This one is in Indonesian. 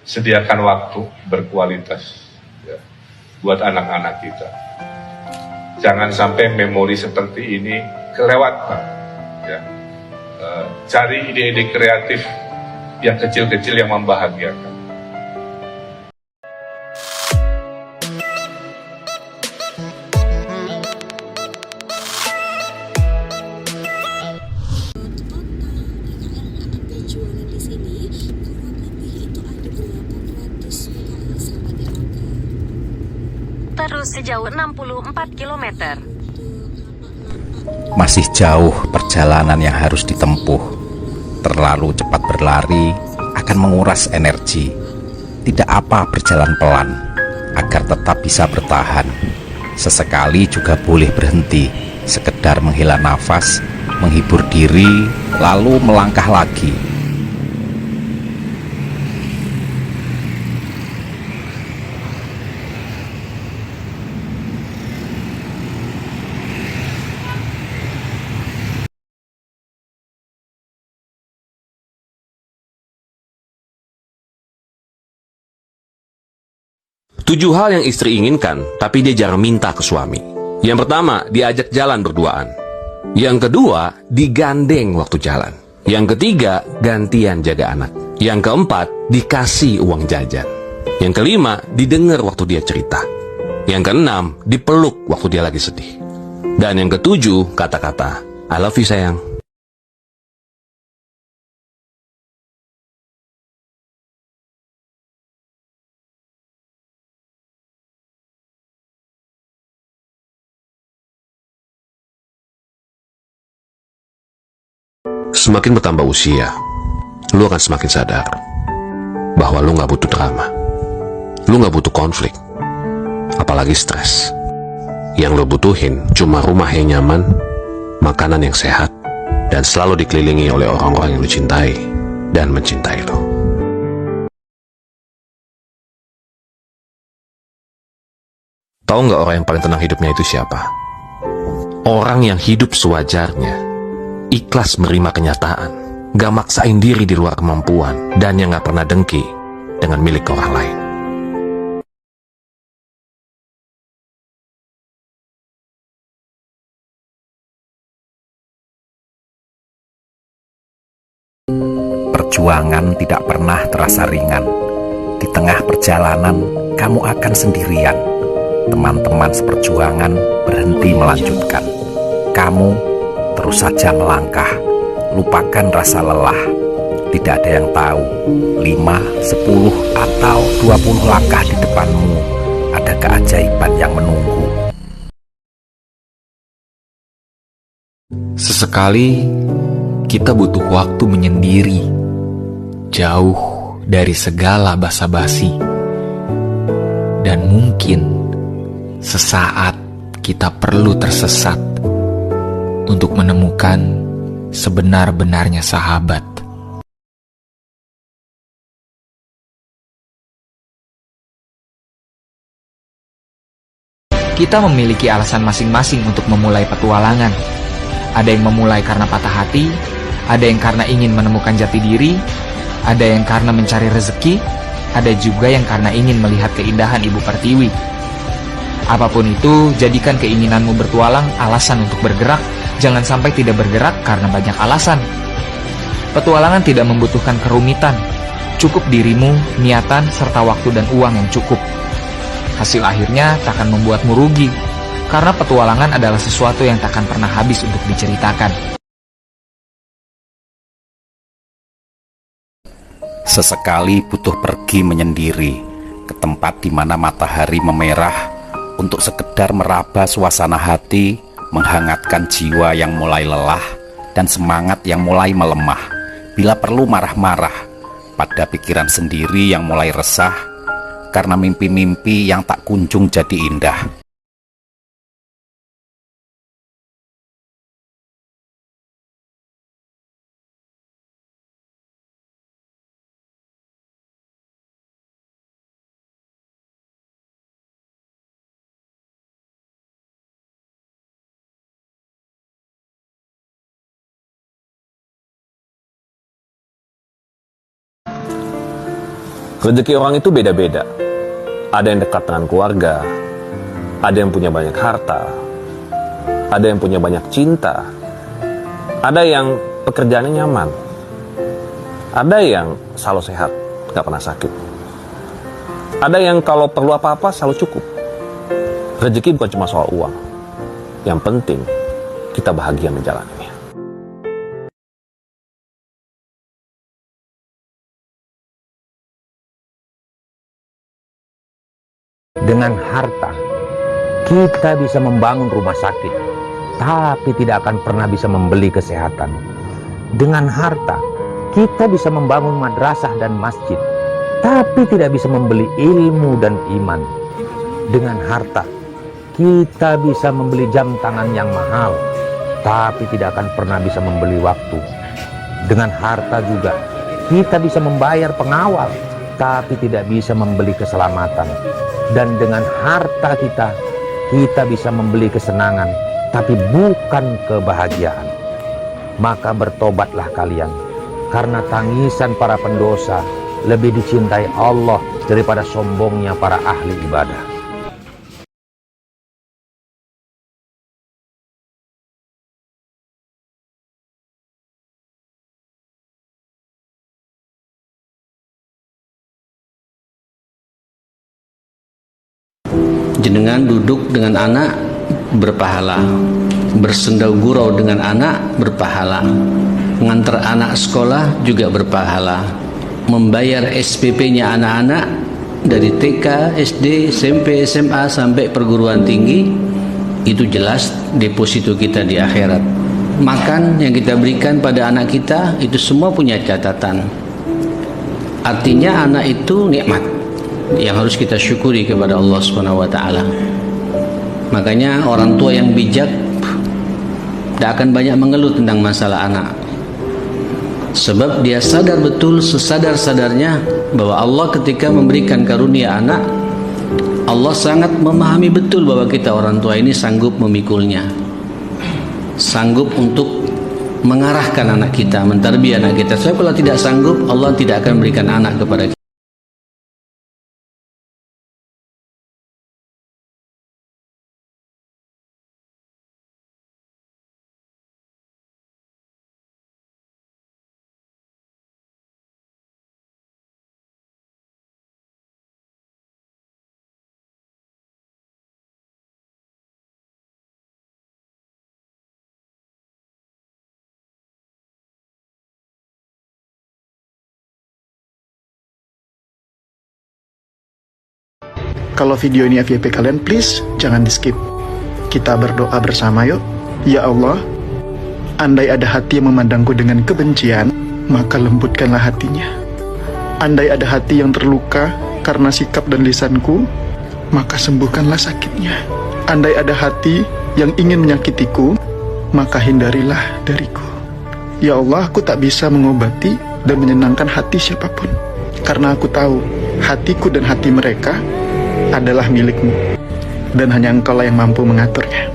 sediakan waktu berkualitas ya, buat anak-anak kita. Jangan sampai memori seperti ini kelewatan. Ya. Cari ide-ide kreatif yang kecil-kecil yang membahagiakan. Terus sejauh 64 km. Masih jauh perjalanan yang harus ditempuh. Terlalu cepat berlari akan menguras energi. Tidak apa berjalan pelan, agar tetap bisa bertahan. Sesekali juga boleh berhenti, sekedar menghela nafas, menghibur diri, lalu melangkah lagi. Tujuh hal yang istri inginkan, tapi dia jarang minta ke suami. Yang pertama, diajak jalan berduaan. Yang kedua, digandeng waktu jalan. Yang ketiga, gantian jaga anak. Yang keempat, dikasih uang jajan. Yang kelima, didengar waktu dia cerita. Yang keenam, dipeluk waktu dia lagi sedih. Dan yang ketujuh, kata-kata, I love you sayang. Semakin bertambah usia, lu akan semakin sadar bahwa lu gak butuh drama. Lu gak butuh konflik, apalagi stres. Yang lu butuhin cuma rumah yang nyaman, makanan yang sehat, dan selalu dikelilingi oleh orang-orang yang lu cintai dan mencintai lu. Tahu gak orang yang paling tenang hidupnya itu siapa? Orang yang hidup sewajarnya, ikhlas menerima kenyataan, gak maksain diri di luar kemampuan, dan yang gak pernah dengki dengan milik orang lain. Perjuangan tidak pernah terasa ringan. Di tengah perjalanan, kamu akan sendirian. Teman-teman seperjuangan berhenti melanjutkan. Kamu terus saja melangkah, lupakan rasa lelah. Tidak ada yang tahu 5, 10, atau 20 langkah di depanmu ada keajaiban yang menunggu. Sesekali kita butuh waktu menyendiri, jauh dari segala basa-basi. Dan mungkin sesaat kita perlu tersesat untuk menemukan sebenar-benarnya sahabat. Kita memiliki alasan masing-masing untuk memulai petualangan. Ada yang memulai karena patah hati, ada yang karena ingin menemukan jati diri, ada yang karena mencari rezeki, ada juga yang karena ingin melihat keindahan Ibu Pertiwi. Apapun itu, jadikan keinginanmu bertualang alasan untuk bergerak. Jangan sampai tidak bergerak karena banyak alasan. Petualangan tidak membutuhkan kerumitan. Cukup dirimu, niatan, serta waktu dan uang yang cukup. Hasil akhirnya takkan membuatmu rugi, karena petualangan adalah sesuatu yang takkan pernah habis untuk diceritakan. Sesekali butuh pergi menyendiri ke tempat di mana matahari memerah untuk sekedar meraba suasana hati, menghangatkan jiwa yang mulai lelah dan semangat yang mulai melemah. Bila perlu marah-marah pada pikiran sendiri yang mulai resah karena mimpi-mimpi yang tak kunjung jadi indah. Rezeki orang itu beda-beda. Ada yang dekat dengan keluarga, ada yang punya banyak harta, ada yang punya banyak cinta, ada yang pekerjaannya nyaman, ada yang selalu sehat, gak pernah sakit, ada yang kalau perlu apa-apa selalu cukup. Rezeki bukan cuma soal uang. Yang penting kita bahagia menjalaninya. Dengan harta, kita bisa membangun rumah sakit, tapi tidak akan pernah bisa membeli kesehatan. Dengan harta, kita bisa membangun madrasah dan masjid, tapi tidak bisa membeli ilmu dan iman. Dengan harta, kita bisa membeli jam tangan yang mahal, tapi tidak akan pernah bisa membeli waktu. Dengan harta juga, kita bisa membayar pengawal, tapi tidak bisa membeli keselamatan. Dan dengan harta kita bisa membeli kesenangan, tapi bukan kebahagiaan. Maka bertobatlah kalian, karena tangisan para pendosa lebih dicintai Allah daripada sombongnya para ahli ibadah. Jenengan duduk dengan anak berpahala, bersendau gurau dengan anak berpahala, mengantar anak sekolah juga berpahala, membayar SPP-nya anak-anak dari TK, SD, SMP, SMA sampai perguruan tinggi, itu jelas deposito kita di akhirat. Makan yang kita berikan pada anak kita itu semua punya catatan. Artinya anak itu nikmat yang harus kita syukuri kepada Allah Subhanahu wa taala. Makanya orang tua yang bijak tidak akan banyak mengeluh tentang masalah anak. Sebab dia sadar betul sesadar-sadarnya bahwa Allah ketika memberikan karunia anak, Allah sangat memahami betul bahwa kita orang tua ini sanggup memikulnya, sanggup untuk mengarahkan anak kita, mentarbiyah anak kita. Sebab kalau tidak sanggup, Allah tidak akan memberikan anak kepada kita. Kalau video ini FYP kalian, please jangan di skip. Kita berdoa bersama yuk. Ya Allah, andai ada hati yang memandangku dengan kebencian, maka lembutkanlah hatinya. Andai ada hati yang terluka karena sikap dan lisanku, maka sembuhkanlah sakitnya. Andai ada hati yang ingin menyakitiku, maka hindarilah dariku. Ya Allah, aku tak bisa mengobati dan menyenangkan hati siapapun, karena aku tahu hatiku dan hati mereka adalah milikmu, dan hanya Engkaulah yang mampu mengaturnya.